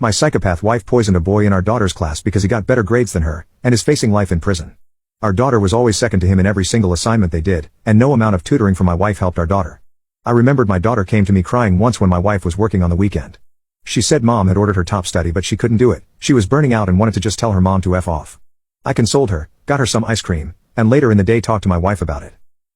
My psychopath wife poisoned a boy in our daughter's class because he got better grades than her, and is facing life in prison. Our daughter was always second to him in every single assignment they did, and no amount of tutoring from my wife helped our daughter. I remembered my daughter came to me crying once when my wife was working on the weekend. She said mom had ordered her top study but she couldn't do it, she was burning out and wanted to just tell her mom to F off. I consoled her, got her some ice cream, and later in the day talked to my wife about it.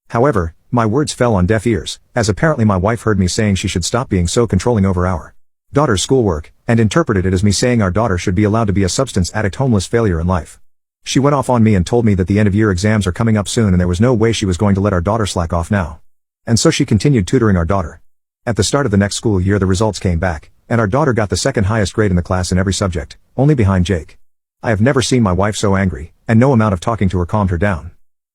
However, my words fell on deaf ears, as apparently my wife heard me saying she should stop being so controlling over our daughter's schoolwork, and interpreted it as me saying our daughter should be allowed to be a substance addict homeless failure in life. She went off on me and told me that the end-of-year exams are coming up soon and there was no way she was going to let our daughter slack off now. And so she continued tutoring our daughter. At the start of the next school year the results came back, and our daughter got the second highest grade in the class in every subject, only behind Jake. I have never seen my wife so angry, and no amount of talking to her calmed her down.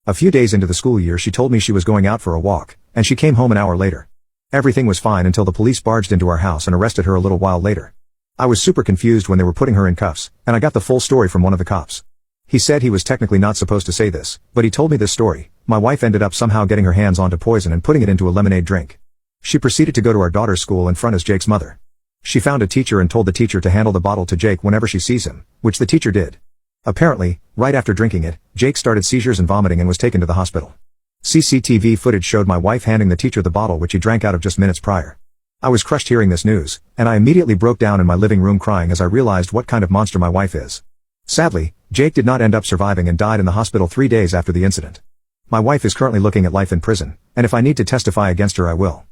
A few days into the school year she told me she was going out for a walk, and she came home an hour later. Everything was fine until the police barged into our house and arrested her a little while later. I was super confused when they were putting her in cuffs, and I got the full story from one of the cops. He said he was technically not supposed to say this, but he told me this story. My wife ended up somehow getting her hands onto poison and putting it into a lemonade drink. She proceeded to go to our daughter's school in front as Jake's mother. She found a teacher and told the teacher to handle the bottle to Jake whenever she sees him, which the teacher did. Apparently, right after drinking it, Jake started seizures and vomiting and was taken to the hospital. CCTV footage showed my wife handing the teacher the bottle which he drank out of just minutes prior. I was crushed hearing this news, and I immediately broke down in my living room crying as I realized what kind of monster my wife is. Sadly, Jake did not end up surviving and died in the hospital 3 days after the incident. My wife is currently looking at life in prison, and if I need to testify against her I will.